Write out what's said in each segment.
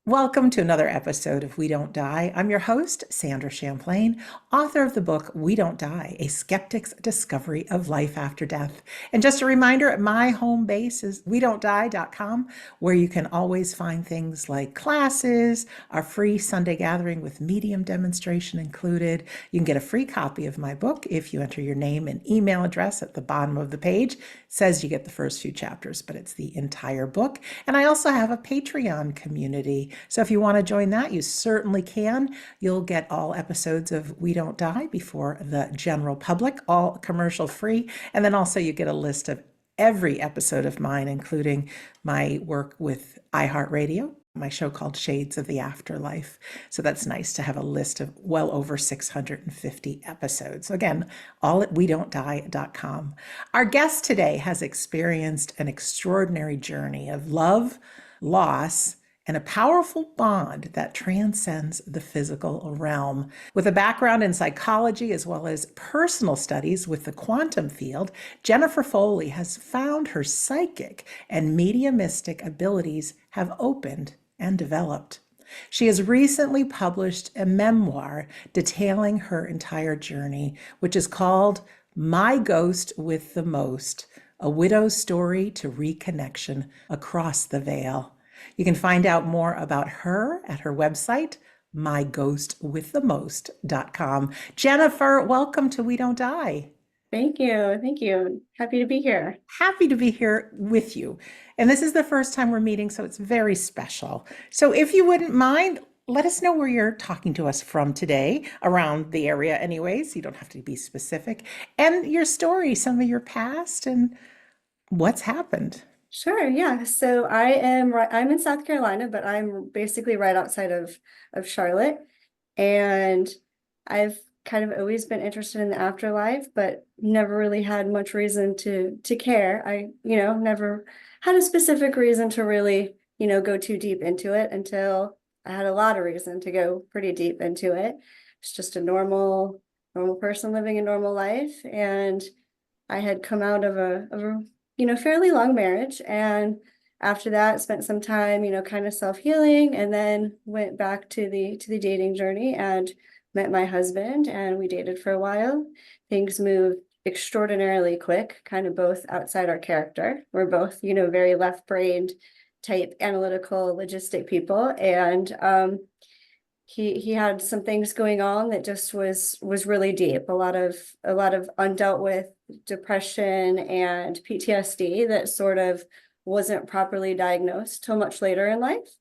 Welcome to another episode of We Don't Die. I'm your host, Sandra Champlain, author of the book We Don't Die, A Skeptic's Discovery of Life After Death. And just a reminder, my home base is wedon'tdie.com, where you can always find things like classes, our free Sunday gathering with medium demonstration included. You can get a free copy of my book if you enter your name and email address at the bottom of the page. It says you get the first few chapters, but it's the entire book. And I also have a Patreon community. So if you want to join that, you certainly can. You'll get all episodes of We Don't Die before the general public, all commercial free. And then also you get a list of every episode of mine, including my work with iHeartRadio, my show called Shades of the Afterlife. So that's nice to have a list of well over 650 episodes. Again, all at wedon'tdie.com. Our guest today has experienced an extraordinary journey of love, loss, and a powerful bond that transcends the physical realm. With a background in psychology as well as personal studies with the quantum field, Jennifer Foley has found her psychic and mediumistic abilities have opened and developed. She has recently published a memoir detailing her entire journey, which is called My Ghost with the Most, a widow's story to reconnection across the veil. You can find out more about her at her website, myghostwiththemost.com. Jennifer, welcome to We Don't Die. Thank you. Thank you. Happy to be here. Happy to be here with you. And this is the first time we're meeting, so it's very special. So if you wouldn't mind, let us know where you're talking to us from today, around the area anyways. You don't have to be specific. And your story, some of your past and what's happened. Sure, yeah. So I'm in South Carolina, but I'm basically right outside of Charlotte. And I've kind of always been interested in the afterlife, but never really had much reason to care. I never had a specific reason to really, go too deep into it until I had a lot of reason to go pretty deep into it. It's just a normal person living a normal life. And I had come out of a fairly long marriage. And after that, spent some time, kind of self-healing, and then went back to the dating journey and met my husband, and we dated for a while. Things moved extraordinarily quick, kind of both outside our character. We're both, very left-brained type analytical logistic people. And he had some things going on that just was really deep, a lot of undealt with depression and PTSD that sort of wasn't properly diagnosed till much later in life.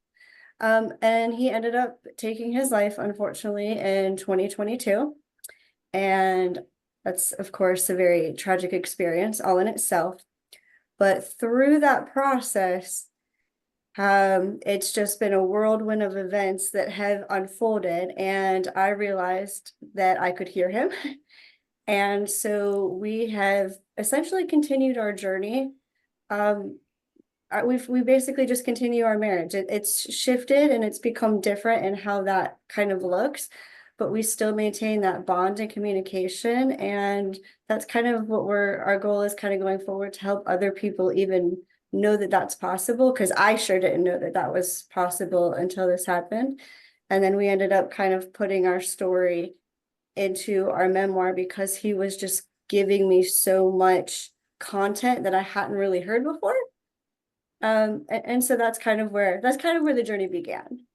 And he ended up taking his life, unfortunately, in 2022. And that's, of course, a very tragic experience all in itself. But through that process, it's just been a whirlwind of events that have unfolded, and I realized that I could hear him. And so we have essentially continued our journey. We basically just continue our marriage. It's shifted and it's become different in how that kind of looks, but we still maintain that bond and communication. And that's kind of what our goal is kind of going forward, to help other people even know that that's possible, because I sure didn't know that that was possible until this happened. And then we ended up kind of putting our story into our memoir because he was just giving me so much content that I hadn't really heard before. And so that's kind of where the journey began.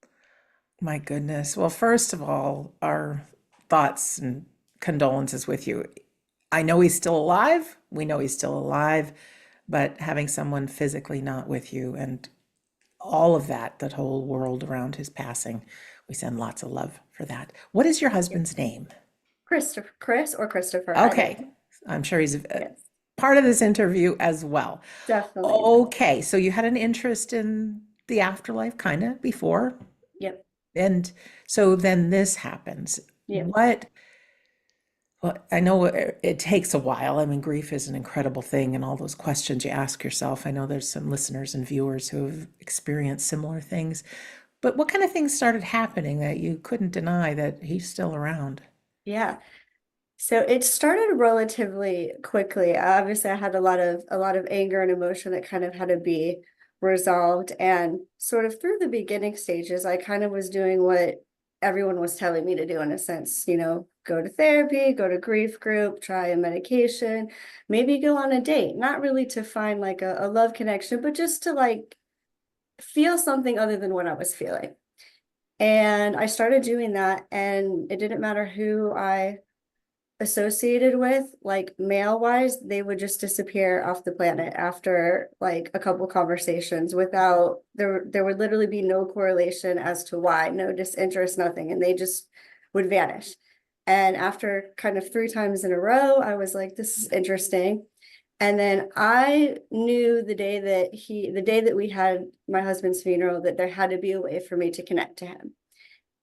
My goodness. Well, first of all, our thoughts and condolences with you. I know he's still alive. We know he's still alive, but having someone physically not with you and all of that, that whole world around his passing, we send lots of love for that. What is your husband's name? Chris or Christopher, either. Okay. I'm sure he's Yes, part of this interview as well. definitely. Okay. So you had an interest in the afterlife kind of before. Yep. And so then this happens. Yep. Well, I know it takes a while. I mean, grief is an incredible thing, and all those questions you ask yourself. I know there's some listeners and viewers who have experienced similar things. But what kind of things started happening that you couldn't deny that he's still around? Yeah. So it started relatively quickly. Obviously, I had a lot of anger and emotion that kind of had to be resolved. And sort of through the beginning stages, I kind of was doing what everyone was telling me to do in a sense, go to therapy, go to grief group, try a medication, maybe go on a date, not really to find like a love connection, but just to like feel something other than what I was feeling. And I started doing that, and it didn't matter who I associated with, like male wise, they would just disappear off the planet after like a couple conversations without there would literally be no correlation as to why, no disinterest, nothing, and they just would vanish. And after kind of 3 times in a row, I was like, this is interesting. And then I knew the day that we had my husband's funeral, that there had to be a way for me to connect to him.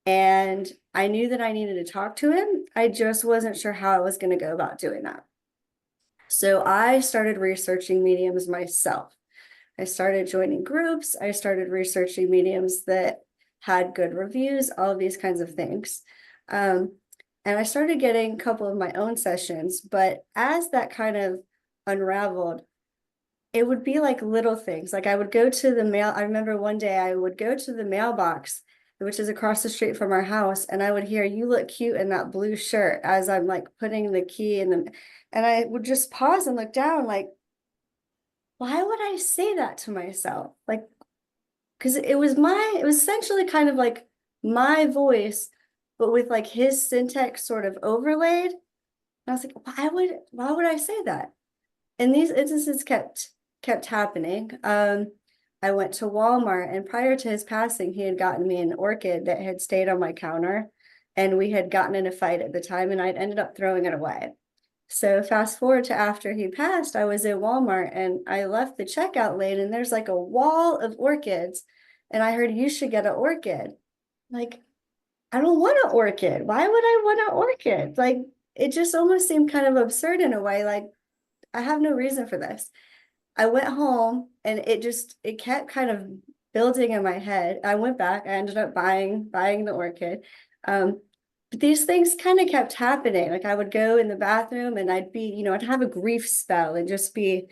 And I knew that I needed to talk to him. I just wasn't sure how I was going to go about doing that. So I started researching mediums myself. I started joining groups. I started researching mediums that had good reviews, all of these kinds of things. And I started getting a couple of my own sessions. But as that kind of unraveled, it would be like little things. Like I would go to the mail. I remember one day I would go to the mailbox, which is across the street from our house, and I would hear, "You look cute in that blue shirt," as I'm like putting the key in the, and I would just pause and look down, like, why would I say that to myself? Like, because it was essentially kind of like my voice, but with like his syntax sort of overlaid. And I was like, why would I say that? And these instances kept happening. I went to Walmart, and prior to his passing, he had gotten me an orchid that had stayed on my counter, and we had gotten in a fight at the time, and I'd ended up throwing it away. So fast forward to after he passed, I was in Walmart, and I left the checkout lane, and there's like a wall of orchids, and I heard, "You should get an orchid." Like, I don't want an orchid. Why would I want an orchid? Like, it just almost seemed kind of absurd in a way. Like, I have no reason for this. I went home, and it kept kind of building in my head. I went back, I ended up buying the orchid. But these things kind of kept happening. Like I would go in the bathroom, and I'd have a grief spell and just be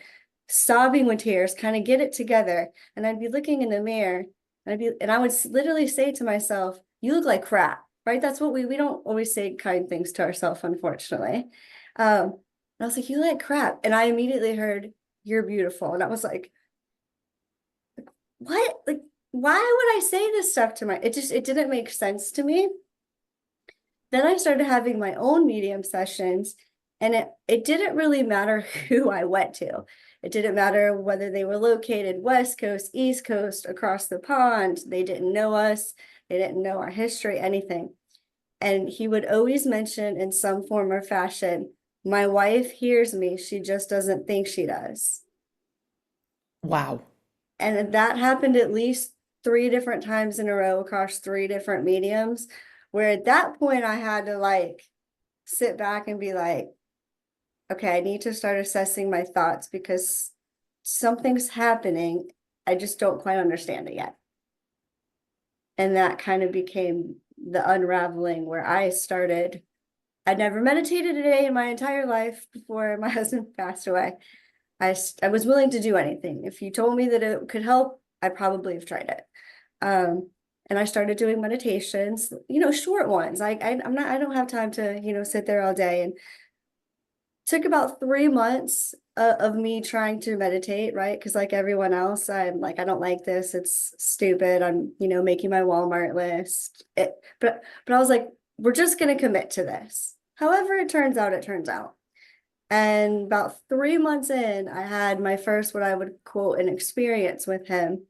sobbing with tears, kind of get it together. And I'd be looking in the mirror, and I would literally say to myself, "You look like crap," right? That's what we don't always say kind things to ourselves, unfortunately. And I was like, "You look like crap." And I immediately heard, "You're beautiful." And I was like, what? Like, why would I say this stuff to it didn't make sense to me. Then I started having my own medium sessions, and it didn't really matter who I went to. It didn't matter whether they were located West Coast, East Coast, across the pond. They didn't know us. They didn't know our history, anything. And he would always mention in some form or fashion, "My wife hears me. She just doesn't think she does." Wow. And that happened at least 3 different times in a row across 3 different mediums, where at that point I had to like sit back and be like, okay, I need to start assessing my thoughts because something's happening. I just don't quite understand it yet. And that kind of became the unraveling where I'd never meditated a day in my entire life before my husband passed away. I was willing to do anything. If you told me that it could help, I probably have tried it. And I started doing meditations, short ones. I don't have time to, sit there all day. And took about 3 months of me trying to meditate, right? Because like everyone else, I'm like, I don't like this. It's stupid. I'm, making my Walmart list. But I was like, we're just gonna commit to this. However it turns out, it turns out. And about 3 months in, I had my first, what I would quote, an experience with him,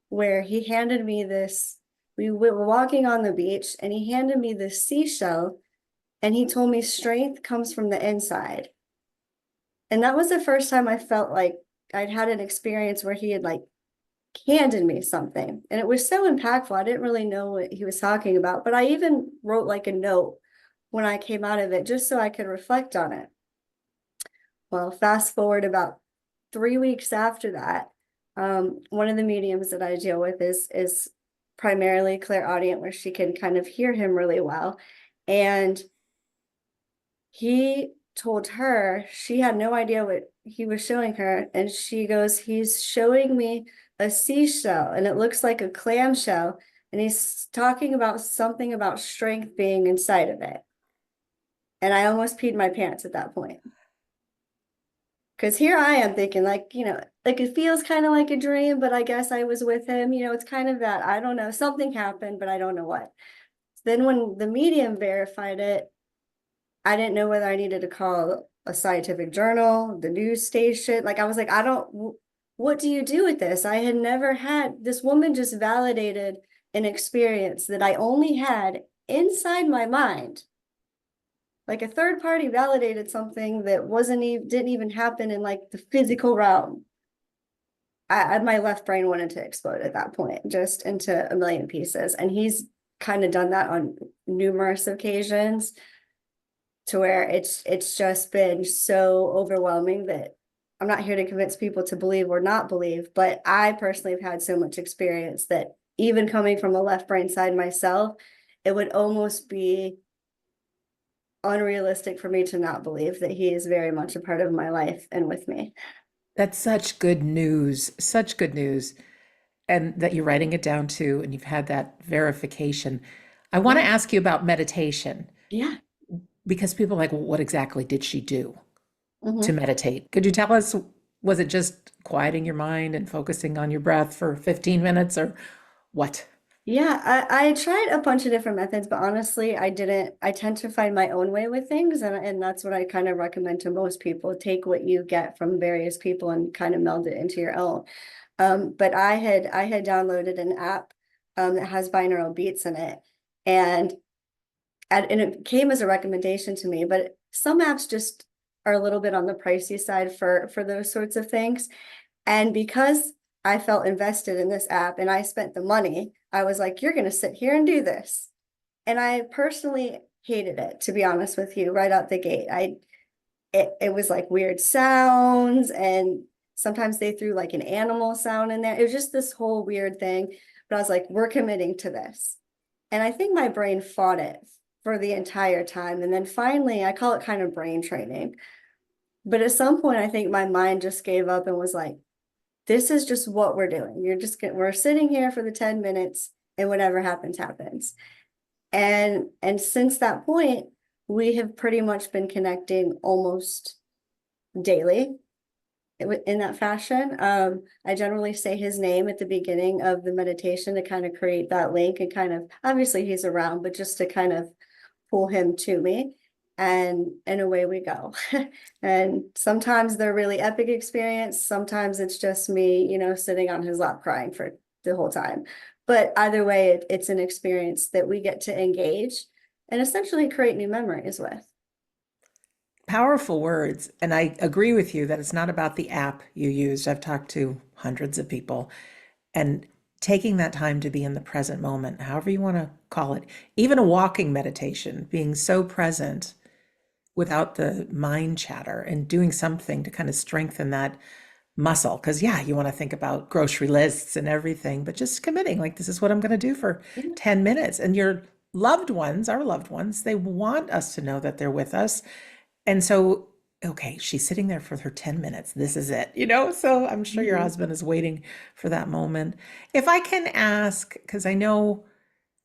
where he handed me this. We were walking on the beach, and he handed me this seashell, and he told me strength comes from the inside. And that was the first time I felt like I'd had an experience where he had like handed me something. And it was so impactful. I didn't really know what he was talking about, but I even wrote like a note when I came out of it just so I could reflect on it. Well, fast forward about 3 weeks after that, one of the mediums that I deal with is primarily clairaudient, where she can kind of hear him really well. And he told her, she had no idea what he was showing her, and she goes, "He's showing me a seashell and it looks like a clamshell. And he's talking about something about strength being inside of it. And I almost peed my pants at that point. Because here I am thinking, like, like it feels kind of like a dream, but I guess I was with him. It's kind of that, I don't know, something happened, but I don't know what. Then when the medium verified it, I didn't know whether I needed to call a scientific journal, the news station. Like, I was like, what do you do with this? I had never had, this woman just validated an experience that I only had inside my mind. Like a third party validated something that didn't even happen in like the physical realm. My left brain wanted to explode at that point, just into a million pieces. And he's kind of done that on numerous occasions to where it's just been so overwhelming that I'm not here to convince people to believe or not believe, but I personally have had so much experience that even coming from a left brain side myself, it would almost be unrealistic for me to not believe that he is very much a part of my life and with me. That's such good news, such good news. And that you're writing it down too, and you've had that verification. I want to Yeah. ask you about meditation Yeah. because people are like, well, what exactly did she do to Mhm. meditate? Could you tell us, was it just quieting your mind and focusing on your breath for 15 minutes or what? Yeah, I tried a bunch of different methods, but honestly, I didn't. I tend to find my own way with things, and that's what I kind of recommend to most people. Take what you get from various people and kind of meld it into your own. But I had downloaded an app that has binaural beats in it, and and it came as a recommendation to me. But some apps just are a little bit on the pricey side for those sorts of things. And because I felt invested in this app and I spent the money, I was like, you're going to sit here and do this. And I personally hated it, to be honest with you, right out the gate. It was like weird sounds, and sometimes they threw like an animal sound in there. It was just this whole weird thing. But I was like, we're committing to this. And I think my brain fought it for the entire time. And then finally, I call it kind of brain training. But at some point, I think my mind just gave up and was like, this is just what we're doing. We're sitting here for the 10 minutes and whatever happens, happens. And since that point, we have pretty much been connecting almost daily in that fashion. I generally say his name at the beginning of the meditation to kind of create that link and kind of, obviously he's around, but just to kind of pull him to me. And away we go. And sometimes they're really epic experience. Sometimes it's just me, sitting on his lap crying for the whole time. But either way, it's an experience that we get to engage and essentially create new memories with. Powerful words. And I agree with you that it's not about the app you used. I've talked to hundreds of people, and taking that time to be in the present moment, however you want to call it, even a walking meditation, being so present without the mind chatter and doing something to kind of strengthen that muscle. Because, yeah, you want to think about grocery lists and everything, but just committing, like, this is what I'm going to do for 10 minutes. And your loved ones, our loved ones, they want us to know that they're with us. And so, okay, she's sitting there for her 10 minutes. This is it, So I'm sure your Mhm. husband is waiting for that moment. If I can ask, because I know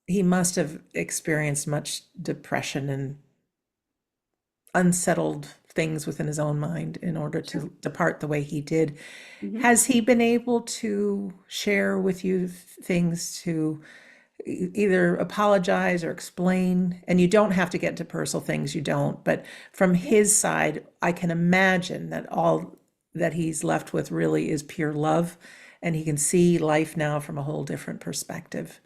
he must have experienced much depression and unsettled things within his own mind in order Sure. to depart the way he did. Mhm. Has he been able to share with you things to either apologize or explain? And you don't have to get into personal things, you don't, but from Yeah. his side, I can imagine that all that he's left with really is pure love, and he can see life now from a whole different perspective.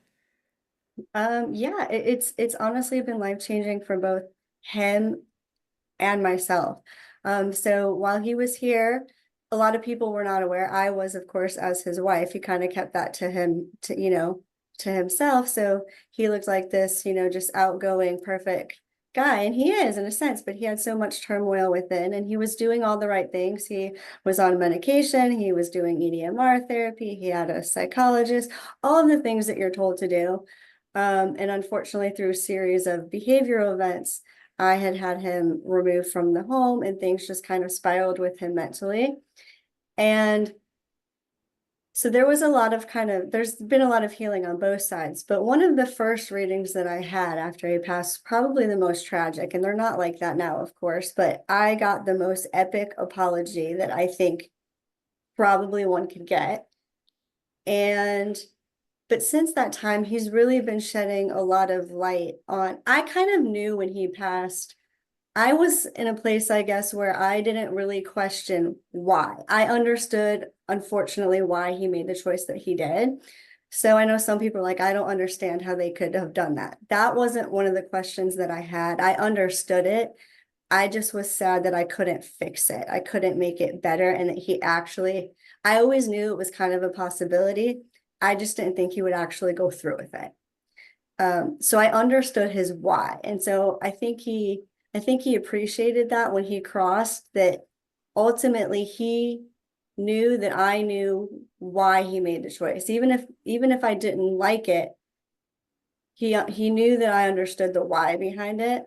Yeah, it's honestly been life-changing for both him and myself. So while he was here, a lot of people were not aware. I was, of course, as his wife. He kind of kept that to him, to himself. So he looked like this, just outgoing, perfect guy. And he is in a sense, but he had so much turmoil within, and he was doing all the right things. He was on medication, he was doing EDMR therapy, he had a psychologist, all of the things that you're told to do. And unfortunately, through a series of behavioral events, I had him removed from the home, and things just kind of spiraled with him mentally. And So there was a lot of there's been a lot of healing on both sides, but one of the first readings that I had after he passed, probably the most tragic, and they're not like that now, of course, but I got the most epic apology that I think probably one could get. And but since that time, he's really been shedding a lot of light on. I kind of knew when he passed, I was in a place, I guess, where I didn't really question why. I understood, unfortunately, why he made the choice that he did. So I know some people are like, I don't understand how they could have done that. That wasn't one of the questions that I had. I understood it. I just was sad that I couldn't fix it. I couldn't make it better. And that he actually, I always knew it was kind of a possibility. I just didn't think he would actually go through with it. So I understood his why. And so I think he appreciated that when he crossed, that ultimately he knew that I knew why he made the choice. Even if I didn't like it, he knew that I understood the why behind it.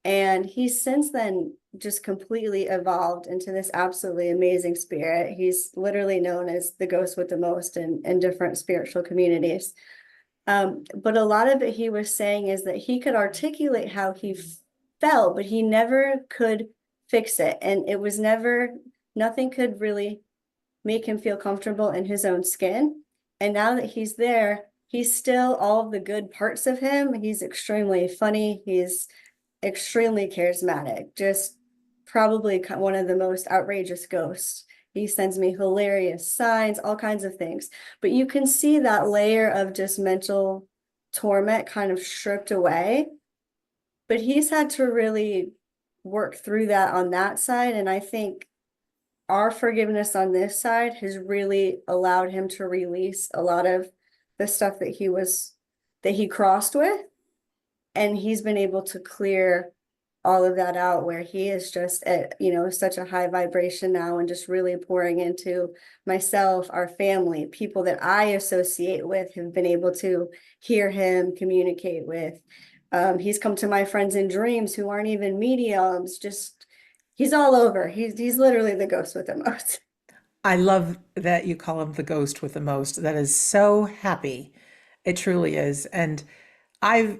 And he's since then just completely evolved into this absolutely amazing spirit. He's literally known as the ghost with the most in different spiritual communities. But a lot of it he was saying is that he could articulate how he felt, but he never could fix it. And it was never, nothing could really make him feel comfortable in his own skin. And now that he's there, he's still all of the good parts of him. He's extremely funny. He's extremely charismatic, just probably one of the most outrageous ghosts. He sends me hilarious signs, all kinds of things. But you can see that layer of just mental torment kind of stripped away. But he's had to really work through that on that side. And I think our forgiveness on this side has really allowed him to release a lot of the stuff that he crossed with. And he's been able to clear all of that out, where he is just at, such a high vibration now, and just really pouring into myself, our family, people that I associate with have been able to hear him communicate with. He's come to my friends in dreams who aren't even mediums. Just he's all over. He's literally the ghost with the most. I love that you call him the ghost with the most. That is so happy. It truly is. And I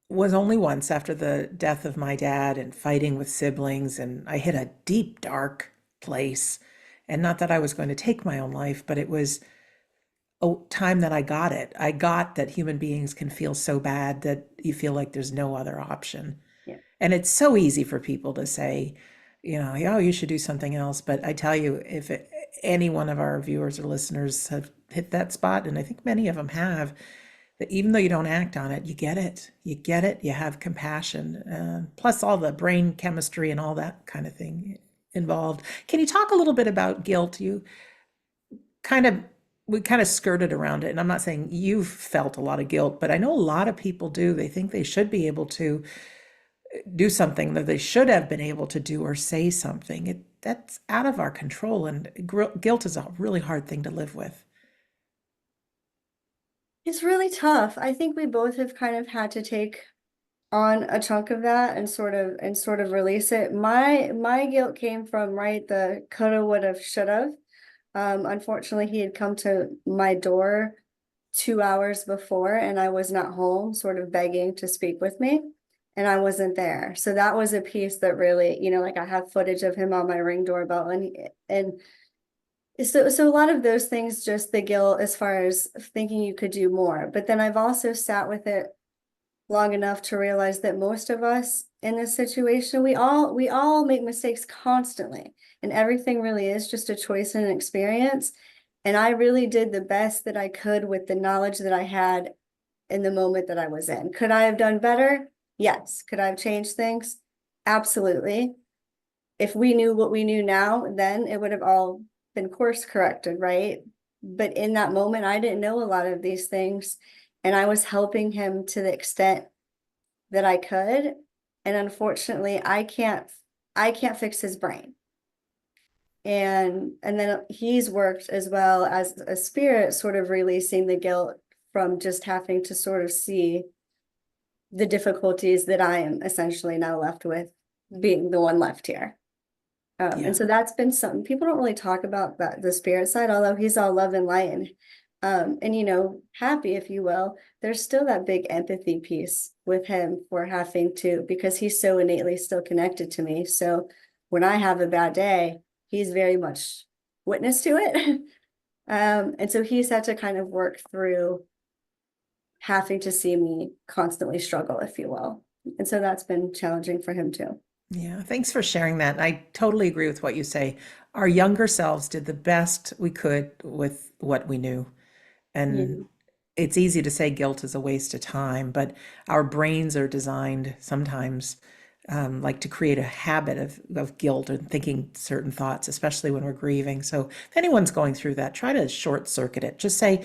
was only once after the death of my dad and fighting with siblings, and I hit a deep, dark place. And not that I was going to take my own life, but it was a time that I got it. I got that human beings can feel so bad that you feel like there's no other option. Yeah. And it's so easy for people to say, oh, you should do something else. But I tell you, if any one of our viewers or listeners have hit that spot, and I think many of them have, that even though you don't act on it, you get it. You get it. You have compassion, plus all the brain chemistry and all that kind of thing involved. Can you talk a little bit about guilt? Kind of we kind of skirted around it, and I'm not saying you've felt a lot of guilt, but I know a lot of people do. They think they should be able to do something, that they should have been able to do or say something. That's out of our control, and guilt is a really hard thing to live with. It's really tough. I think we both have kind of had to take on a chunk of that and sort of release it. My guilt came from, right, the coulda, woulda, shoulda. Unfortunately, he had come to my door 2 hours before, and I was not home, sort of begging to speak with me, and I wasn't there. So that was a piece that really, like, I have footage of him on my Ring doorbell, and so a lot of those things, just the guilt as far as thinking you could do more. But then I've also sat with it long enough to realize that most of us in this situation, we all make mistakes constantly, and everything really is just a choice and an experience. And I really did the best that I could with the knowledge that I had in the moment that I was in. Could I have done better? Yes. Could I have changed things? Absolutely. If we knew what we knew now, then it would have all been course corrected, right? But in that moment, I didn't know a lot of these things, and I was helping him to the extent that I could. And unfortunately, I can't fix his brain. And then he's worked as well as a spirit, sort of releasing the guilt from just having to sort of see the difficulties that I am essentially now left with, being the one left here. And Yeah. so that's been something people don't really talk about, that the spirit side, although he's all love and light and happy, if you will. There's still that big empathy piece with him for having to, because he's so innately still connected to me. So when I have a bad day, he's very much witness to it. And so he's had to kind of work through having to see me constantly struggle, if you will. And so that's been challenging for him too. Yeah. Thanks for sharing that. I totally agree with what you say. Our younger selves did the best we could with what we knew. And Yeah. it's easy to say guilt is a waste of time, but our brains are designed sometimes like to create a habit of guilt and thinking certain thoughts, especially when we're grieving. So if anyone's going through that, try to short circuit it. Just say,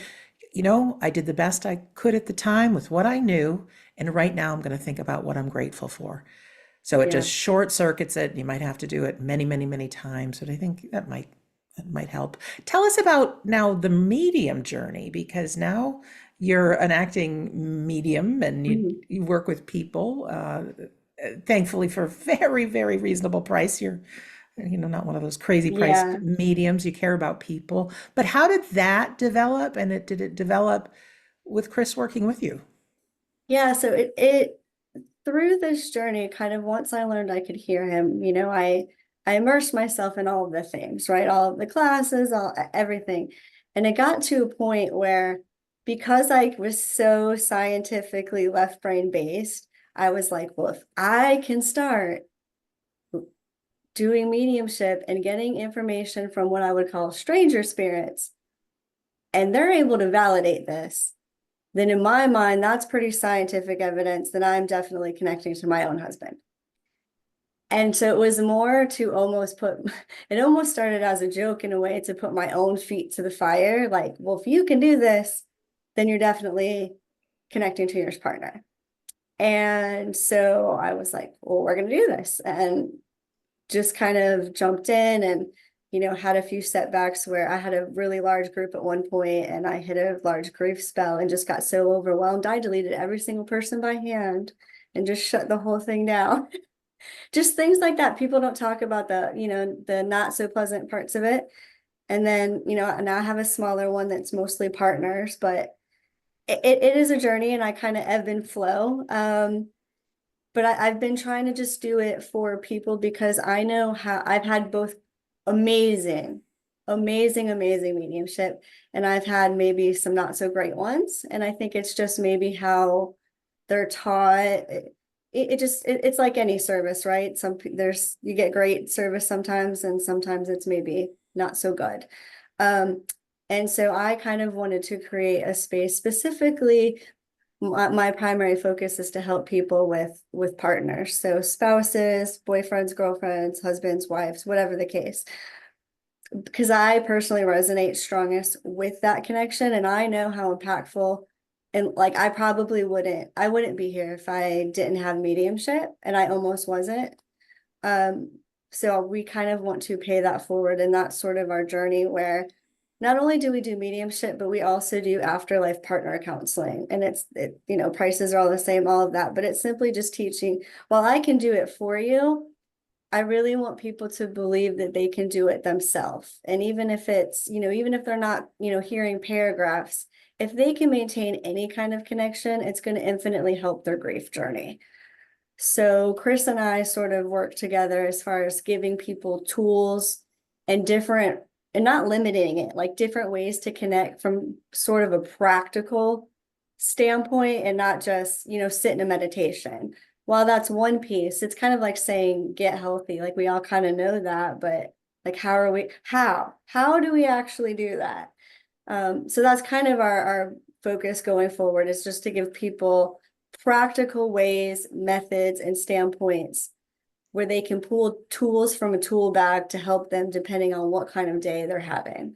I did the best I could at the time with what I knew. And right now I'm going to think about what I'm grateful for. So it Yeah. just short circuits it. You might have to do it many, many, many times, but I think that might help. Tell us about now the medium journey, because now you're an acting medium and you Mhm. you work with people, thankfully for a very, very reasonable price. You're not one of those crazy price Yeah. mediums. You care about people. But how did that develop? And did it develop with Chris working with you? Yeah. So it through this journey, kind of once I learned I could hear him, I immersed myself in all of the things, right? All of the classes, all everything. And it got to a point where because I was so scientifically left brain based, I was like, well, if I can start doing mediumship and getting information from what I would call stranger spirits, and they're able to validate this, then in my mind, that's pretty scientific evidence that I'm definitely connecting to my own husband. And so it was more to almost it almost started as a joke in a way to put my own feet to the fire. Like, well, if you can do this, then you're definitely connecting to your partner. And so I was like, well, we're going to do this. And just kind of jumped in and had a few setbacks where I had a really large group at one point and I hit a large grief spell and just got so overwhelmed I deleted every single person by hand and just shut the whole thing down. Just things like that. People don't talk about the not so pleasant parts of it. And then now I have a smaller one that's mostly partners, but it is a journey and I kind of ebb and flow. But I've been trying to just do it for people because I know how I've had both amazing, amazing, amazing mediumship, and I've had maybe some not so great ones. And I think it's just maybe how they're taught. It's like any service, right? You get great service sometimes, and sometimes it's maybe not so good. Um, and so I kind of wanted to create a space specifically. My primary focus is to help people with partners, so spouses, boyfriends, girlfriends, husbands, wives, whatever the case, because I personally resonate strongest with that connection and I know how impactful, and like I wouldn't be here if I didn't have mediumship, and I almost wasn't. um so we kind of want to pay that forward, and that's sort of our journey where not only do we do mediumship, but we also do afterlife partner counseling. And prices are all the same, all of that, but it's simply just teaching. While I can do it for you, I really want people to believe that they can do it themselves. And even if even if they're not, hearing paragraphs, if they can maintain any kind of connection, it's going to infinitely help their grief journey. So Chris and I sort of work together as far as giving people tools and different, and not limiting it, like different ways to connect from sort of a practical standpoint and not just, sit in a meditation. While that's one piece, it's kind of like saying get healthy. Like we all kind of know that, but like how do we actually do that? So that's kind of our focus going forward, is just to give people practical ways, methods, and standpoints where they can pull tools from a tool bag to help them depending on what kind of day they're having.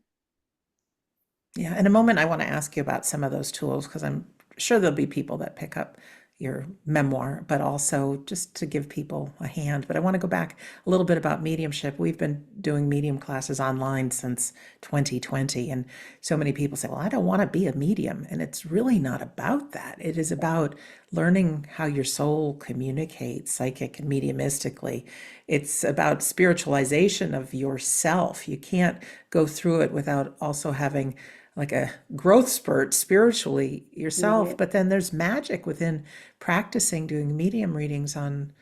Yeah, in a moment, I want to ask you about some of those tools because I'm sure there'll be people that pick up, your memoir, but also just to give people a hand. But I want to go back a little bit about mediumship. We've been doing medium classes online since 2020, and so many people say, "Well, I don't want to be a medium." And it's really not about that. It is about learning how your soul communicates psychic and mediumistically. It's about spiritualization of yourself. You can't go through it without also having like a growth spurt spiritually yourself. Mhm. But then there's magic within practicing doing medium readings on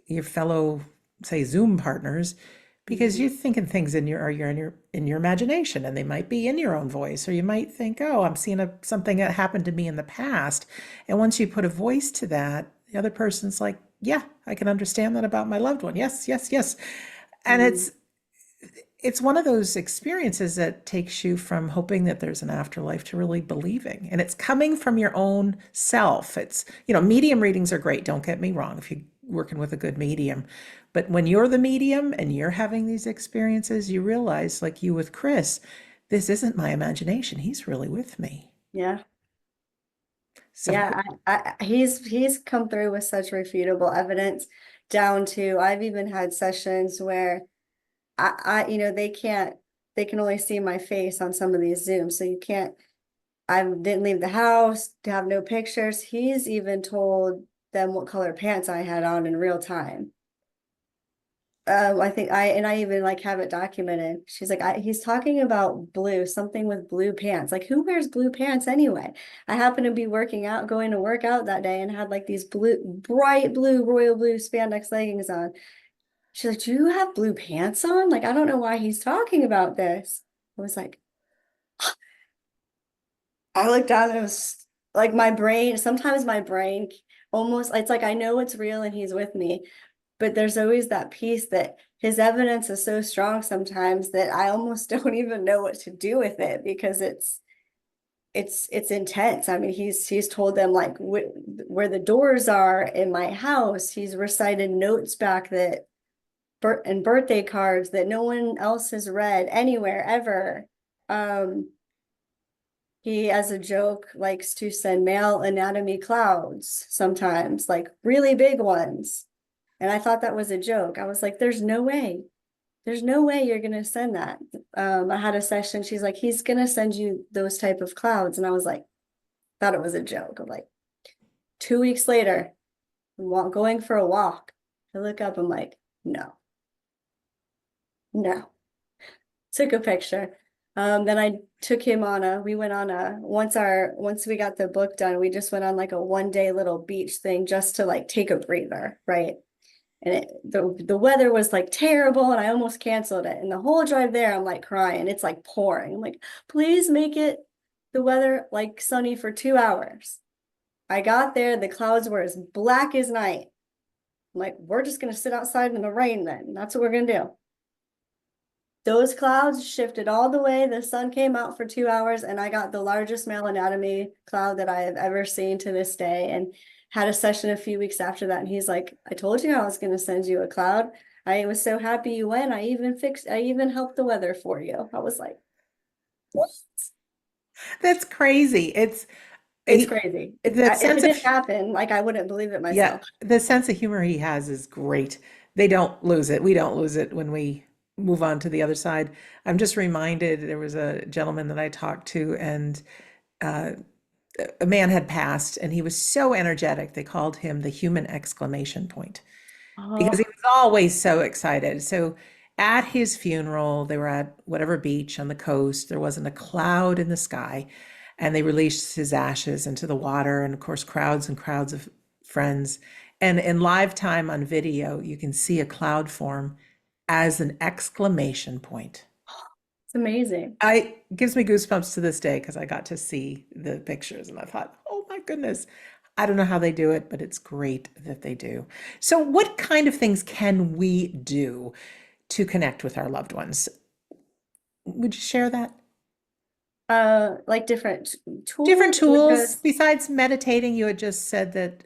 your fellow, say, Zoom partners, because Mhm. you're thinking things in your or you're in your imagination, and they might be in your own voice, or you might think, oh, I'm seeing something that happened to me in the past. And once you put a voice to that, the other person's like, yeah, I can understand that about my loved one. Yes, yes, yes. And Mhm. it's one of those experiences that takes you from hoping that there's an afterlife to really believing. And it's coming from your own self. It's, medium readings are great. Don't get me wrong if you're working with a good medium. But when you're the medium and you're having these experiences, you realize, like you with Chris, this isn't my imagination. He's really with me. Yeah. So, Yeah, he's come through with such refutable evidence down to I've even had sessions where they can only see my face on some of these Zooms, so you can't. I didn't leave the house to have no pictures. He's even told them what color pants I had on in real time. I think I even like have it documented. She's like, he's talking about blue, something with blue pants. Like, who wears blue pants anyway? I happened to be working out, going to work out that day, and had like these bright blue, royal blue spandex leggings on. She's like, do you have blue pants on? Like, I don't know why he's talking about this. I was like, I looked down and it was like my brain, sometimes my brain almost, it's like I know it's real and he's with me, but there's always that piece that his evidence is so strong sometimes that I almost don't even know what to do with it because it's intense. I mean, he's told them like where the doors are in my house. He's recited notes back that and birthday cards that no one else has read anywhere ever. He, as a joke, likes to send male anatomy clouds sometimes, like really big ones. And I thought that was a joke. I was like, there's no way. There's no way you're gonna send that. I had a session. She's like, he's gonna send you those type of clouds. And I was like, thought it was a joke. I'm like, 2 weeks later, I'm going for a walk. I look up, I'm like, no, no. Took a picture. Then I took him on we went on once we got the book done, we just went on like a 1 day little beach thing just to like take a breather, right? And the weather was like terrible and I almost canceled it. And the whole drive there, I'm like crying. It's like pouring. I'm like, please make it the weather like sunny for 2 hours. I got there, the clouds were as black as night. I'm like, we're just gonna sit outside in the rain then. That's what we're gonna do. Those clouds shifted all the way. The sun came out for 2 hours, and I got the largest male anatomy cloud that I have ever seen to this day. And had a session a few weeks after that. And he's like, I told you I was going to send you a cloud. I was so happy you went. I even helped the weather for you. I was like, what? that's crazy. It's He, crazy. the If it sense of didn't happen, like I wouldn't believe it Yeah, myself. the sense of humor he has is great. They don't lose it. We don't lose it when we move on to the other side. I'm just reminded there was a gentleman that I talked to, and uh, a man had passed, and he was so energetic. They called him the human exclamation point because he Oh, was always so excited. So at his funeral, they were at whatever beach on the coast. There wasn't a cloud in the sky, and they released his ashes into the water. And of course, crowds and crowds of friends. And in live time on video, you can see a cloud form as an exclamation point. it's amazing. I gives me goosebumps to this day because I got to see the pictures and I thought, oh my goodness, I don't know how they do it, but it's great that they do. So, what kind of things can we do to connect with our loved ones? Would you share that? Like different Different tools or tools just besides meditating. You had just said that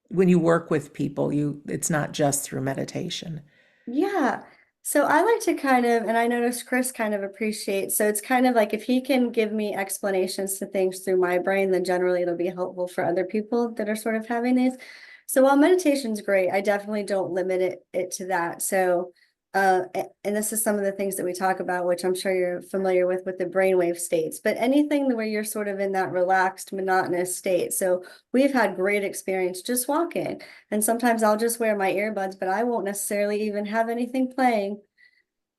when you work with people, it's not just through meditation. yeah. So I like to kind of, and I notice Chris kind of appreciates, so it's kind of like if he can give me explanations to things through my brain, then generally it'll be helpful for other people that are sort of having these. So while meditation's great, I definitely don't limit it to that. So, and this is some of the things that we talk about, which I'm sure you're familiar with the brainwave states, but anything where you're sort of in that relaxed, monotonous state. So we've had great experience just walking. And sometimes I'll just wear my earbuds, but I won't necessarily even have anything playing.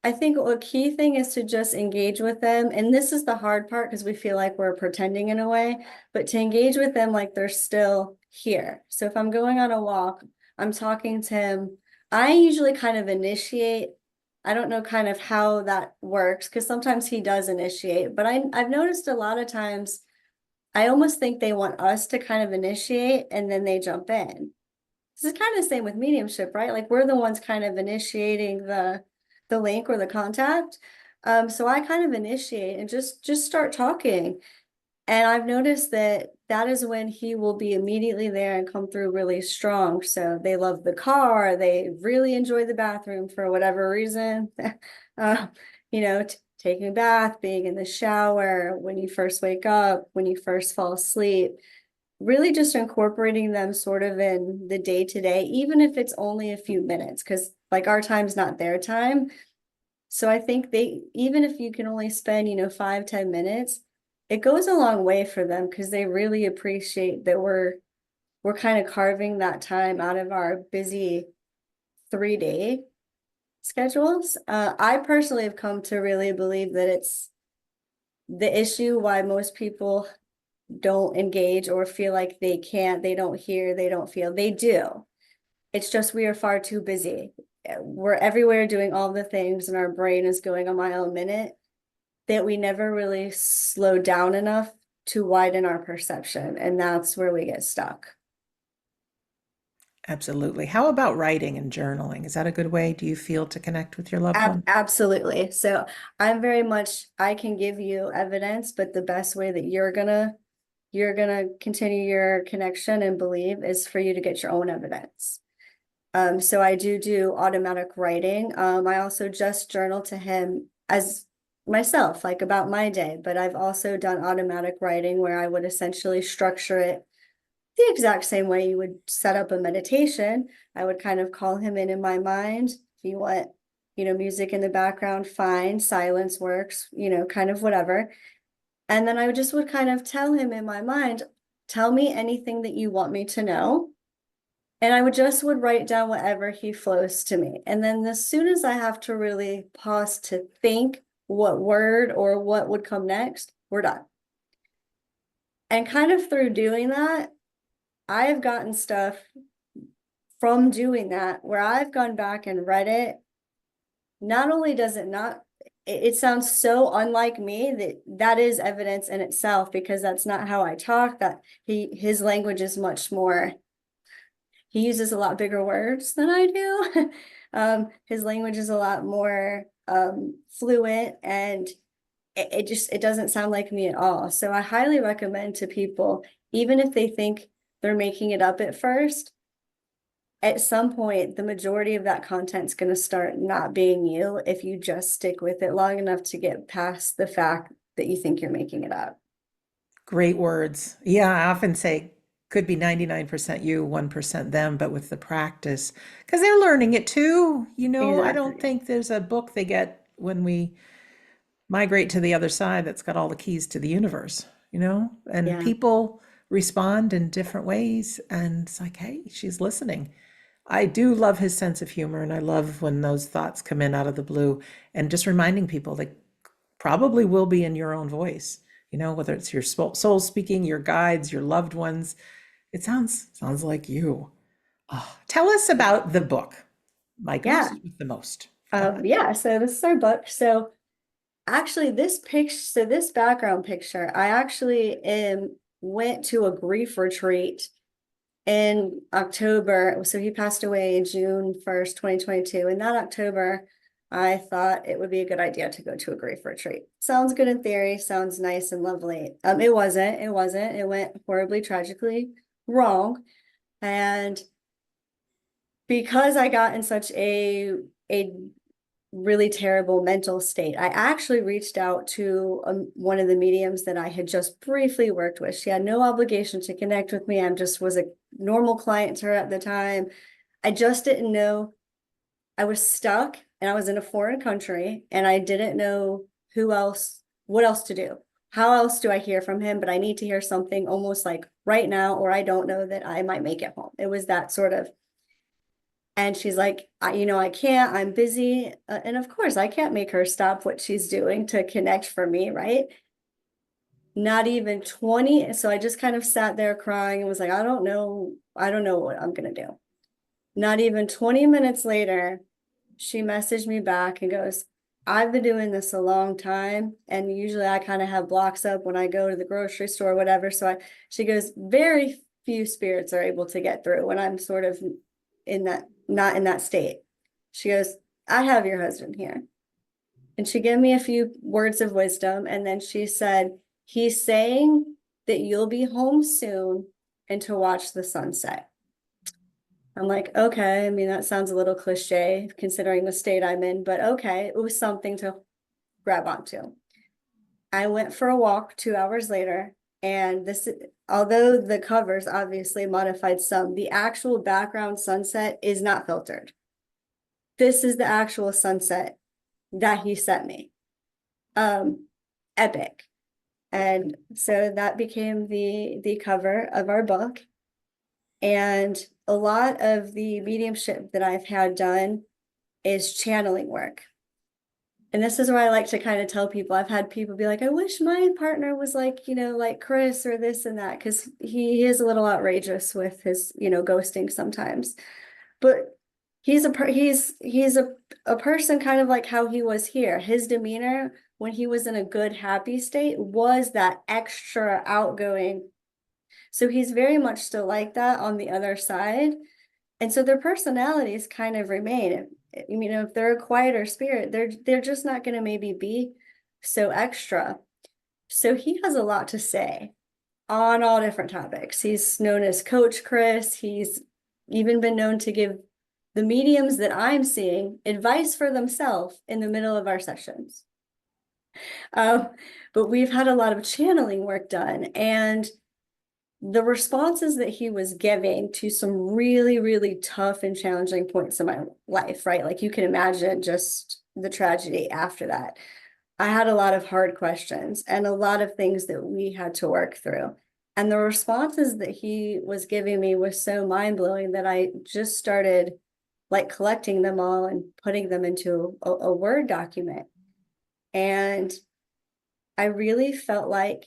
I think a key thing is to just engage with them. And this is the hard part because we feel like we're pretending in a way, but to engage with them like they're still here. So if I'm going on a walk, I'm talking to him. I usually kind of initiate. I don't know kind of how that works because sometimes he does initiate, but I've noticed a lot of times I almost think they want us to kind of initiate and then they jump in. This is kind of the same with mediumship, right? Like we're the ones kind of initiating the link or the contact. So I kind of initiate and just start talking. And I've noticed that that is when he will be immediately there and come through really strong. So they love the car, they really enjoy the bathroom for whatever reason. uh, taking a bath, being in the shower, when you first wake up, when you first fall asleep, really just incorporating them sort of in the day to day, even if it's only a few minutes, because like our time's not their time. So I think even if you can only spend, 5-10 minutes, it goes a long way for them because they really appreciate that we're kind of carving that time out of our busy 3-day schedules. I personally have come to really believe that it's the issue why most people don't engage or feel like they can't, they don't hear, they don't feel, they do. It's just we are far too busy. We're everywhere doing all the things and our brain is going a mile a minute that we never really slow down enough to widen our perception. And that's where we get stuck. Absolutely. How about writing and journaling? Is that a good way, do you feel, to connect with your loved one? Absolutely. So I'm very much, I can give you evidence, but the best way that you're gonna continue your connection and believe is for you to get your own evidence. So I do automatic writing. I also just journal to him as myself, like about my day, but I've also done automatic writing where I would essentially structure it the exact same way you would set up a meditation. I would kind of call him in my mind. If you want, music in the background, fine. Silence works, kind of whatever. And then I just would kind of tell him in my mind, tell me anything that you want me to know. And I would write down whatever he flows to me. And then as soon as I have to really pause to think what word or what would come next, we're done. And kind of through doing that, I've gotten stuff from doing that where I've gone back and read it. Not only does it not, it sounds so unlike me that is evidence in itself because that's not how I talk. That his language is much more, he uses a lot bigger words than I do. His language is a lot more fluent and it doesn't sound like me at all. So I highly recommend to people, even if they think they're making it up at first, at some point, the majority of that content's going to start not being you if you just stick with it long enough to get past the fact that you think you're making it up. Great words. Yeah, I often say could be 99% you, 1% them, but with the practice, because they're learning it too. I don't Exactly. think there's a book they get when we migrate to the other side that's got all the keys to the universe. And Yeah. people respond in different ways. And it's like, hey, she's listening. I do love his sense of humor, and I love when those thoughts come in out of the blue and just reminding people they probably will be in your own voice, whether it's your soul speaking, your guides, your loved ones. It sounds like you. Oh, tell us about the book, My Yeah. Ghost with the Most. Yeah. So this is our book. So actually this background picture, I actually went to a grief retreat in October. So he passed away June 1st, 2022. In that October, I thought it would be a good idea to go to a grief retreat. Sounds good in theory, sounds nice and lovely. It wasn't. It went horribly, tragically wrong. And because I got in such a really terrible mental state. I actually reached out to one of the mediums that I had just briefly worked with. She had no obligation to connect with me. I just was a normal client to her at the time. I just didn't know. I was stuck and I was in a foreign country and I didn't know what else to do. How else do I hear from him? But I need to hear something almost like right now, or I don't know that I might make it home. It was that sort of. And she's like, I can't, I'm busy. And of course, I can't make her stop what she's doing to connect for me, right? Not even 20. So I just kind of sat there crying and was like, I don't know what I'm going to do. Not even 20 minutes later, she messaged me back and goes, I've been doing this a long time. And usually I kind of have blocks up when I go to the grocery store or whatever. She goes, very few spirits are able to get through when I'm sort of not in that state. She goes, I have your husband here. And she gave me a few words of wisdom. And then she said, he's saying that you'll be home soon and to watch the sunset. I'm like, okay, I mean, that sounds a little cliche considering the state I'm in, but okay, it was something to grab onto. I went for a walk 2 hours later, and although the covers obviously modified some, the actual background sunset is not filtered. This is the actual sunset that he sent me. Epic. And so that became the cover of our book. And a lot of the mediumship that I've had done is channeling work. And this is where I like to kind of tell people, I've had people be like, I wish my partner was like, like Chris or this and that, because he is a little outrageous with his, ghosting sometimes. But he's a person kind of like how he was here. His demeanor when he was in a good, happy state was that extra outgoing. So he's very much still like that on the other side. And so their personalities kind of remain. If they're a quieter spirit, they're just not going to maybe be so extra. So he has a lot to say on all different topics. He's known as Coach Chris. He's even been known to give the mediums that I'm seeing advice for themselves in the middle of our sessions. But we've had a lot of channeling work done, and the responses that he was giving to some really, really tough and challenging points in my life, right? Like you can imagine just the tragedy after that. I had a lot of hard questions and a lot of things that we had to work through. And the responses that he was giving me was so mind-blowing that I just started like collecting them all and putting them into a Word document. And I really felt like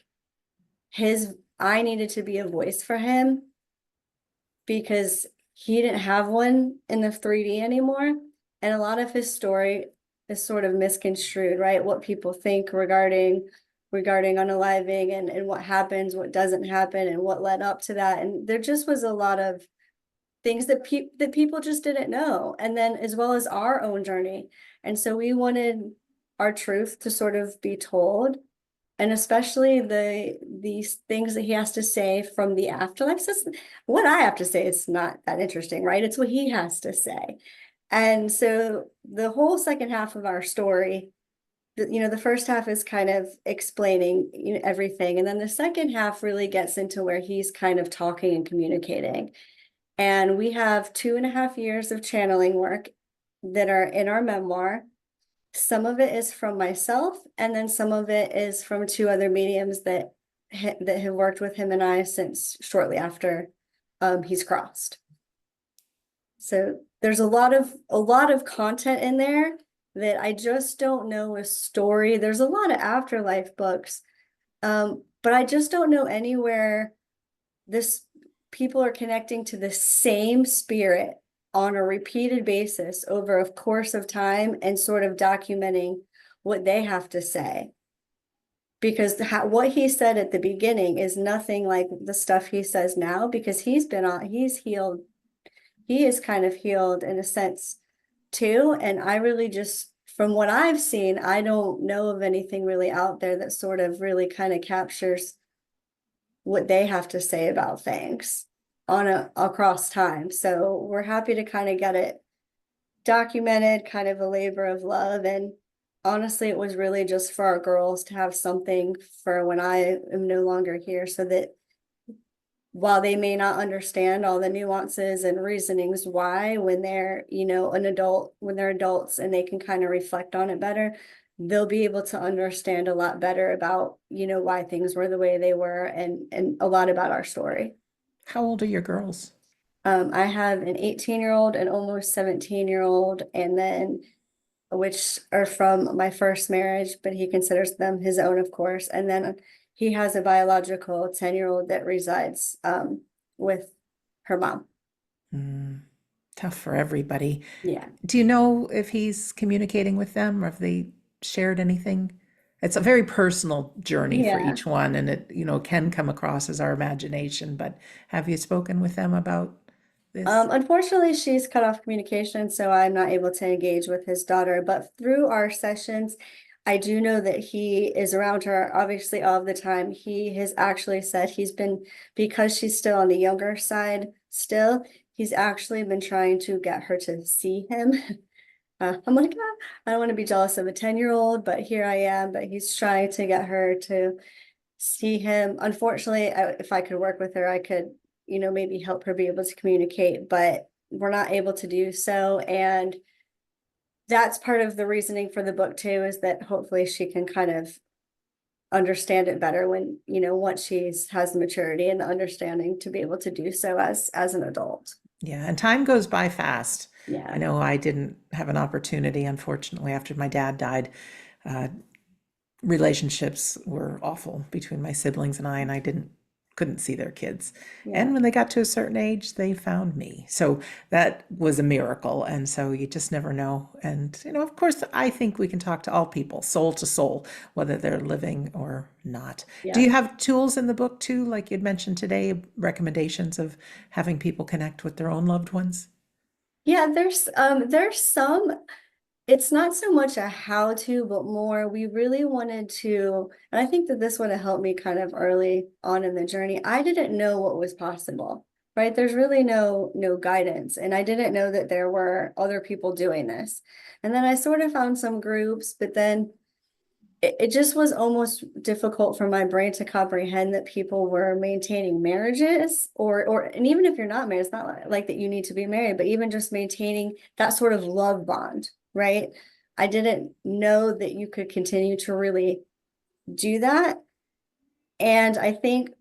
I needed to be a voice for him because he didn't have one in the 3D anymore. And a lot of his story is sort of misconstrued, right? What people think regarding unaliving and what happens, what doesn't happen, and what led up to that. And there just was a lot of things that people just didn't know. And then as well as our own journey. And so we wanted our truth to sort of be told. And especially these things that he has to say from the afterlife. So what I have to say, it's not that interesting, right? It's what he has to say. And so the whole second half of our story, the first half is kind of explaining everything. And then the second half really gets into where he's kind of talking and communicating. And we have 2.5 years of channeling work that are in our memoir. Some of it is from myself, and then some of it is from 2 other mediums that have worked with him and I since shortly after he's crossed. So there's a lot of content in there that I just don't know a story. There's a lot of afterlife books, but I just don't know anywhere people are connecting to the same spirit on a repeated basis over a course of time and sort of documenting what they have to say. Because what he said at the beginning is nothing like the stuff he says now, because he's healed. He is kind of healed in a sense too. And I really just, from what I've seen, I don't know of anything really out there that sort of really kind of captures what they have to say about things across time. So we're happy to kind of get it documented, kind of a labor of love. And honestly, it was really just for our girls to have something for when I am no longer here, so that while they may not understand all the nuances and reasonings why, when they're, an adult, when they're adults and they can kind of reflect on it better, they'll be able to understand a lot better about, why things were the way they were, and a lot about our story. How old are your girls? I have an 18-year-old, an almost 17-year-old, and then which are from my first marriage, but he considers them his own, of course. And then he has a biological 10-year-old that resides with her mom. Mm, tough for everybody. Yeah. Do you know if he's communicating with them or if they shared anything? It's a very personal journey for Yeah. each one, and it, can come across as our imagination. But have you spoken with them about this? Unfortunately, she's cut off communication, so I'm not able to engage with his daughter. But through our sessions, I do know that he is around her obviously all of the time. He has actually said he's been, because she's still on the younger side still, he's actually been trying to get her to see him. I'm like, "Ah, I don't want to be jealous of a 10-year-old, but here I am." But he's trying to get her to see him. Unfortunately, if I could work with her, I could, maybe help her be able to communicate, but we're not able to do so. And that's part of the reasoning for the book too, is that hopefully she can kind of understand it better when, once she's has the maturity and the understanding to be able to do so as an adult. Yeah, and time goes by fast. I Yeah. know I didn't have an opportunity, unfortunately, after my dad died. Uh, Relationships were awful between my siblings and I couldn't see their kids. Yeah. And when they got to a certain age, they found me. So that was a miracle. And so you just never know. And, of course, I think we can talk to all people, soul to soul, whether they're living or not. Do Yeah. you have tools in the book too, like you'd mentioned today, recommendations of having people connect with their own loved ones? Yeah, there's some. It's not so much a how to, but more we really wanted to, and I think that this would have helped me kind of early on in the journey. I didn't know what was possible, right? There's really no guidance, and I didn't know that there were other people doing this. And then I sort of found some groups, but then it just was almost difficult for my brain to comprehend that people were maintaining marriages, or and even if you're not married, it's not like that you need to be married, but even just maintaining that sort of love bond, right? I didn't know that you could continue to really do that. And I think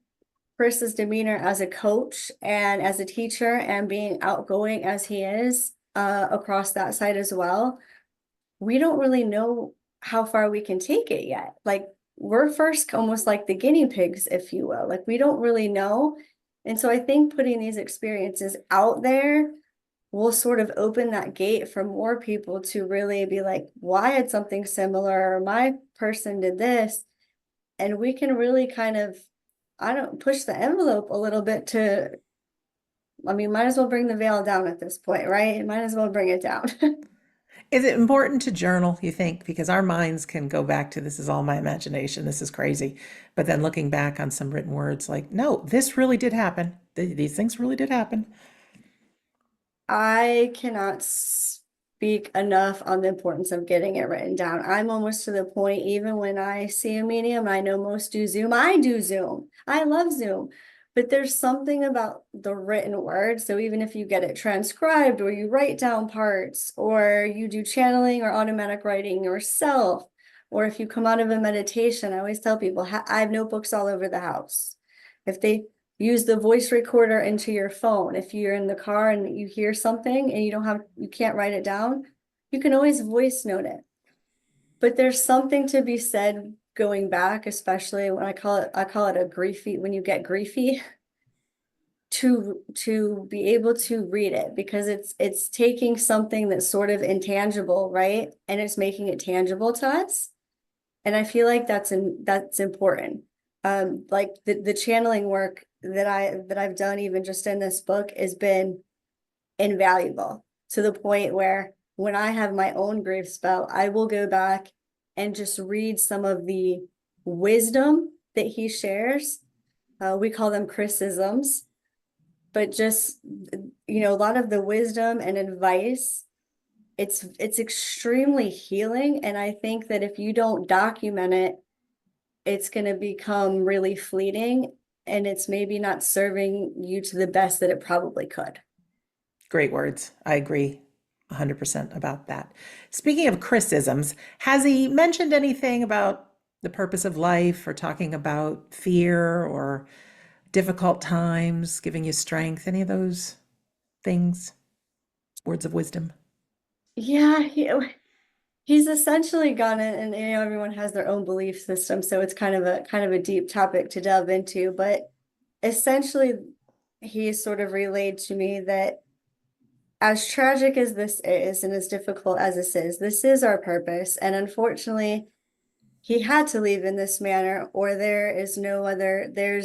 Chris's demeanor as a coach and as a teacher, and being outgoing as he is across that side as well, we don't really know how far we can take it yet. Like, we're first almost like the guinea pigs, if you will. Like, we don't really know. And so I think putting these experiences out there will sort of open that gate for more people to really be like, well, I had something similar, or my person did this. And we can really kind of, I don't push the envelope a little bit to, I mean, might as well bring the veil down at this point, right? Might as well bring it down. Is it important to journal, you think? Because our minds can go back to this is all my imagination, this is crazy. But then looking back on some written words like, no, this really did happen. These things really did happen. I cannot speak enough on the importance of getting it written down. I'm almost to the point, even when I see a medium, I know most do Zoom. I do Zoom. I love Zoom. But there's something about the written word. So even if you get it transcribed, or you write down parts, or you do channeling or automatic writing yourself, or if you come out of a meditation, I always tell people, I have notebooks all over the house. If they use the voice recorder into your phone. If you're in the car and you hear something and you can't write it down, you can always voice note it. But there's something to be said going back, especially when I call it a griefy, when you get griefy, to be able to read it, because it's taking something that's sort of intangible, right? And it's making it tangible to us. And I feel like that's important. Like the channeling work that I've done, even just in this book, has been invaluable, to the point where when I have my own grief spell, I will go back and just read some of the wisdom that he shares. We call them Chrisisms, but just, a lot of the wisdom and advice it's extremely healing. And I think that if you don't document it, it's going to become really fleeting, and it's maybe not serving you to the best that it probably could. Great words. I agree 100% about that. Speaking of Chrisisms, has he mentioned anything about the purpose of life or talking about fear or difficult times, giving you strength, any of those things? Words of wisdom? Yeah, he's essentially gone in, and everyone has their own belief system, so it's kind of a deep topic to delve into, but essentially he sort of relayed to me that as tragic as this is and as difficult as this is our purpose. And unfortunately, he had to leave in this manner, or there's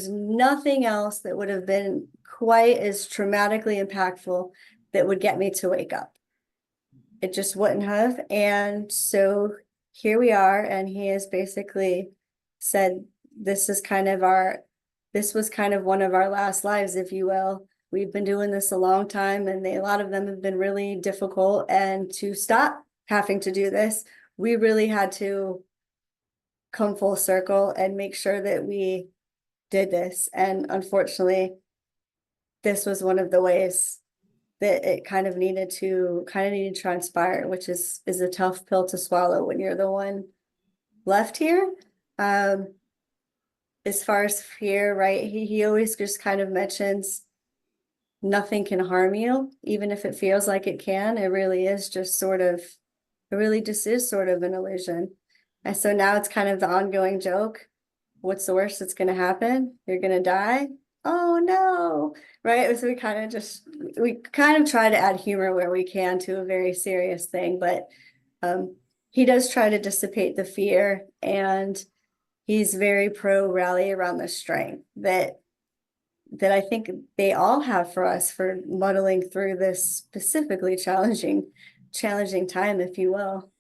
nothing else that would have been quite as traumatically impactful that would get me to wake up. It just wouldn't have. And so here we are, and he has basically said, this was kind of one of our last lives, if you will. We've been doing this a long time, and a lot of them have been really difficult. And to stop having to do this, we really had to come full circle and make sure that we did this. And unfortunately, this was one of the ways that it kind of needed to transpire, which is a tough pill to swallow when you're the one left here. Um, as far as fear, right? He always just kind of mentions nothing can harm you, even if it feels like it can. It really just is sort of an illusion. And so now it's kind of the ongoing joke. What's the worst that's going to happen? You're going to die. Oh no. Right. So we kind of try to add humor where we can to a very serious thing, but he does try to dissipate the fear, and he's very pro rally around the strength that I think they all have for us for muddling through this specifically challenging time, if you will.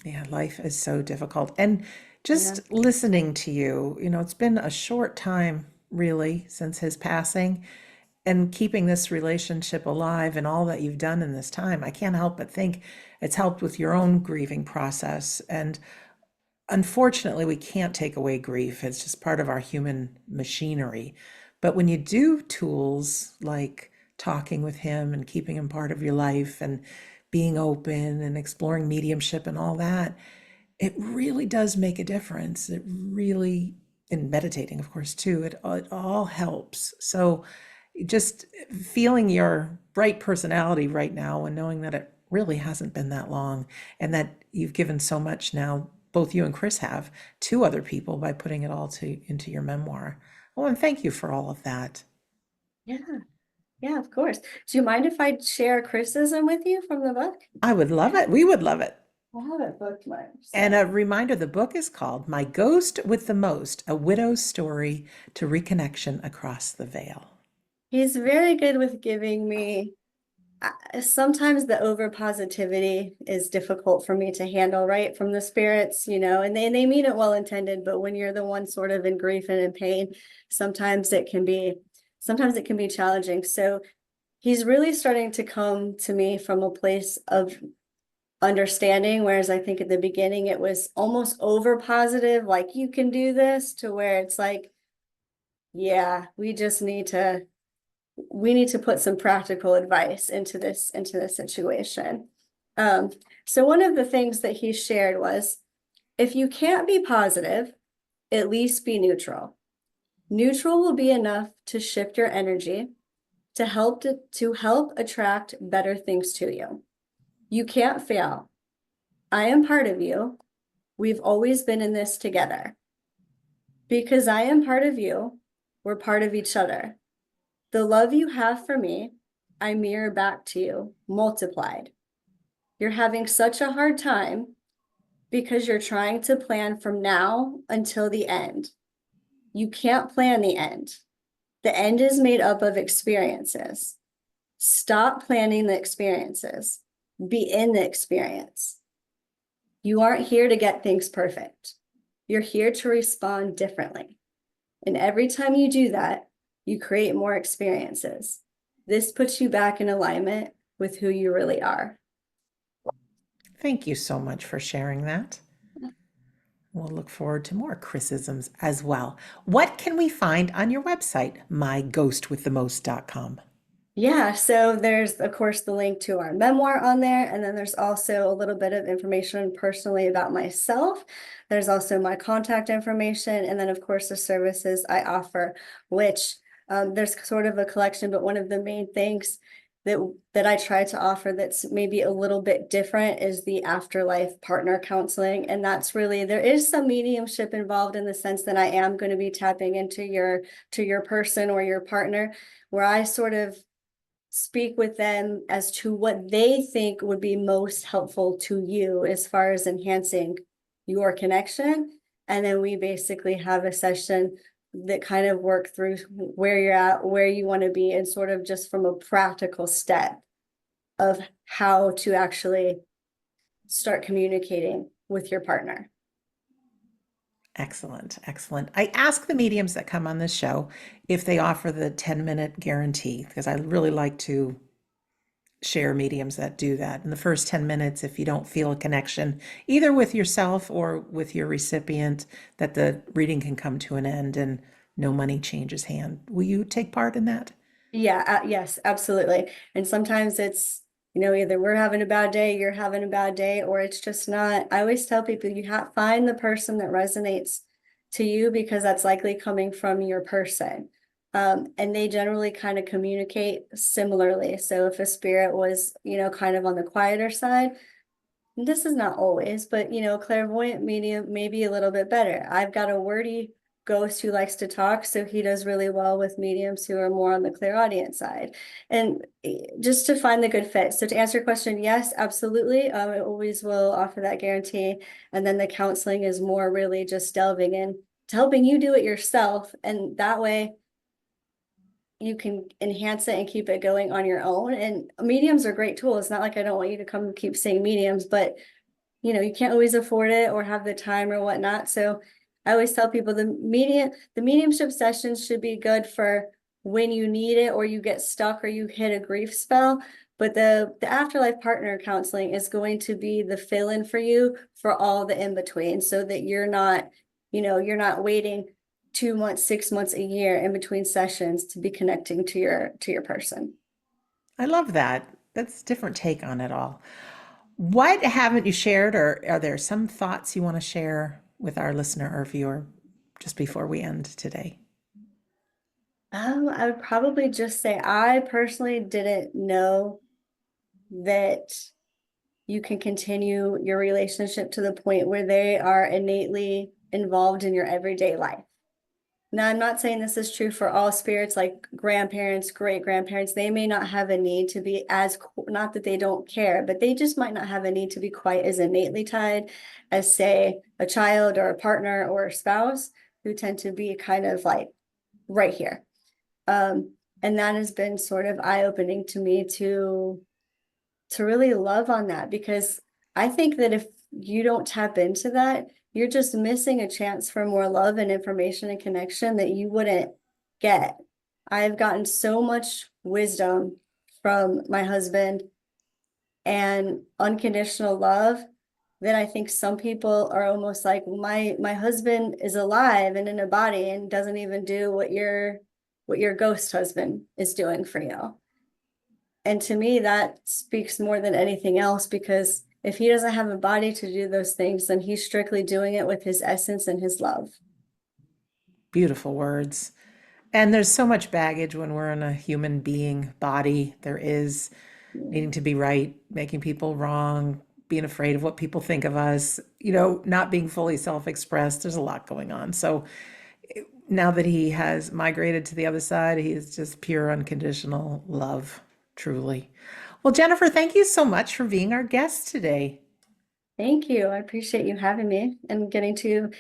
Yeah, life is so difficult. And Yeah. just listening to you, it's been a short time really since his passing, and keeping this relationship alive and all that you've done in this time. I can't help but think it's helped with your own grieving process. And unfortunately, we can't take away grief. It's just part of our human machinery. But when you do tools like talking with him and keeping him part of your life and being open and exploring mediumship and all that, it really does make a difference. It really, in meditating, of course, too, it all helps. So just feeling your bright personality right now and knowing that it really hasn't been that long, and that you've given so much now, both you and Chris have, to other people by putting it all into your memoir. Oh, and thank you for all of that. Yeah. Yeah, of course. Do you mind if I share a criticism with you from the book? I would love it. We would love it. I have it bookmarked. And So a reminder, the book is called My Ghost with the Most, A Widow's Story to Reconnection Across the Veil. he's very good with giving me. Sometimes the over positivity is difficult for me to handle, right? From the spirits, and they mean it well intended, but when you're the one sort of in grief and in pain, sometimes sometimes it can be challenging. So he's really starting to come to me from a place of understanding, whereas I think at the beginning it was almost over positive, like you can do this, to where it's like, yeah, we need to put some practical advice into this situation. So one of the things that he shared was, if you can't be positive, at least be neutral. Neutral will be enough to shift your energy to help attract better things to you. You can't fail. I am part of you. We've always been in this together. Because I am part of you, we're part of each other. The love you have for me, I mirror back to you, multiplied. You're having such a hard time because you're trying to plan from now until the end. You can't plan the end. The end is made up of experiences. Stop planning the experiences. Be in the experience. You aren't here to get things perfect. You're here to respond differently. And every time you do that, you create more experiences. This puts you back in alignment with who you really are. Thank you so much for sharing that. We'll look forward to more Chrisisms as well. What can we find on your website, myghostwiththemost.com? Yeah, so there's of course the link to our memoir on there, and then there's also a little bit of information personally about myself. There's also my contact information, and then of course the services I offer, which there's sort of a collection, but one of the main things that I try to offer that's maybe a little bit different is the afterlife partner counseling. And that's really, there is some mediumship involved in the sense that I am going to be tapping into your person or your partner, where I sort of speak with them as to what they think would be most helpful to you as far as enhancing your connection. And then we basically have a session that kind of work through where you're at, where you want to be, and sort of just from a practical step of how to actually start communicating with your partner. Excellent, excellent. I ask the mediums that come on this show if they offer the 10-minute guarantee because I really like to share mediums that do that. In the first 10 minutes, if you don't feel a connection, either with yourself or with your recipient, that the reading can come to an end and no money changes hand. Will you take part in that? Yeah, yes, absolutely. And sometimes it's, either we're having a bad day, you're having a bad day, or it's just not. I always tell people you have find the person that resonates to you because that's likely coming from your person. And they generally kind of communicate similarly. So if a spirit was, kind of on the quieter side, this is not always, but clairvoyant medium maybe a little bit better. I've got a wordy ghost who likes to talk, so he does really well with mediums who are more on the clairaudient side. And just to find the good fit. So to answer your question, yes, absolutely. I always will offer that guarantee. And then the counseling is more really just delving in to helping you do it yourself. And that way you can enhance it and keep it going on your own. And mediums are great tools. It's not like I don't want you to come keep seeing mediums, but you can't always afford it or have the time or whatnot. So I always tell people the mediumship sessions should be good for when you need it or you get stuck or you hit a grief spell. But the afterlife partner counseling is going to be the fill-in for you for all the in-between so that you're not waiting 2 months, 6 months, a year in between sessions to be connecting to your person. I love that. That's a different take on it all. What haven't you shared, or are there some thoughts you want to share with our listener or viewer just before we end today? I would probably just say I personally didn't know that you can continue your relationship to the point where they are innately involved in your everyday life. Now, I'm not saying this is true for all spirits, like grandparents, great grandparents. They may not have a need to be not that they don't care, but they just might not have a need to be quite as innately tied as, say, a child or a partner or a spouse who tend to be kind of like right here. And that has been sort of eye-opening to me to really love on that, because I think that if you don't tap into that, you're just missing a chance for more love and information and connection that you wouldn't get. I've gotten so much wisdom from my husband and unconditional love that I think some people are almost like, my husband is alive and in a body and doesn't even do what your ghost husband is doing for you. And to me, that speaks more than anything else, because if he doesn't have a body to do those things, then he's strictly doing it with his essence and his love. Beautiful words. And there's so much baggage when we're in a human being body. There is needing to be right, making people wrong, being afraid of what people think of us, not being fully self-expressed. There's a lot going on. So now that he has migrated to the other side, he is just pure unconditional love, truly. Well, Jennifer, thank you so much for being our guest today. Thank you. I appreciate you having me and getting to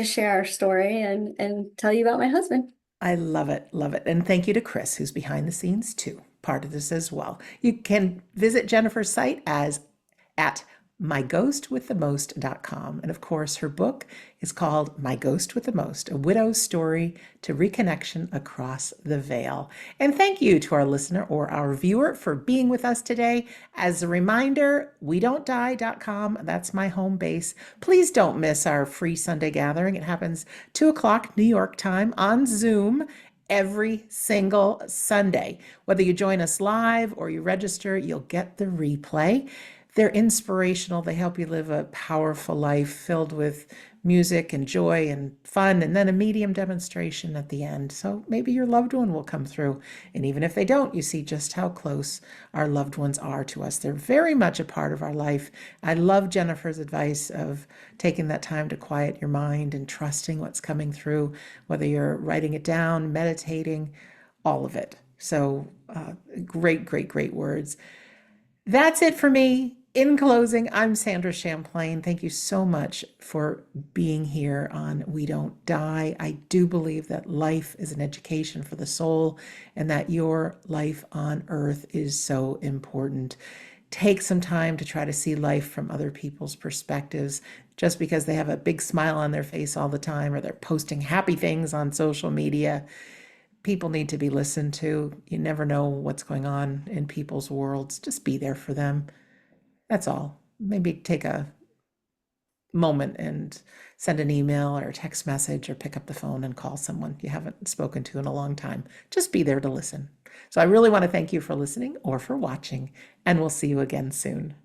share our story and tell you about my husband. I love it, love it. And thank you to Chris, who's behind the scenes too, part of this as well. You can visit Jennifer's site at myghostwiththemost.com. And of course, her book is called My Ghost with the Most, A Widow's Story to Reconnection Across the Veil. And thank you to our listener or our viewer for being with us today. As a reminder, we-don't-die.com, that's my home base. Please don't miss our free Sunday gathering. It happens 2 o'clock New York time on Zoom every single Sunday. Whether you join us live or you register, you'll get the replay. They're inspirational. They help you live a powerful life filled with music and joy and fun, and then a medium demonstration at the end. So maybe your loved one will come through. And even if they don't, you see just how close our loved ones are to us. They're very much a part of our life. I love Jennifer's advice of taking that time to quiet your mind and trusting what's coming through, whether you're writing it down, meditating, all of it. So great, great, great words. That's it for me. In closing, I'm Sandra Champlain. Thank you so much for being here on We Don't Die. I do believe that life is an education for the soul and that your life on earth is so important. Take some time to try to see life from other people's perspectives. Just because they have a big smile on their face all the time or they're posting happy things on social media, people need to be listened to. You never know what's going on in people's worlds. Just be there for them. That's all. Maybe take a moment and send an email or a text message or pick up the phone and call someone you haven't spoken to in a long time. Just be there to listen. So I really want to thank you for listening or for watching, and we'll see you again soon.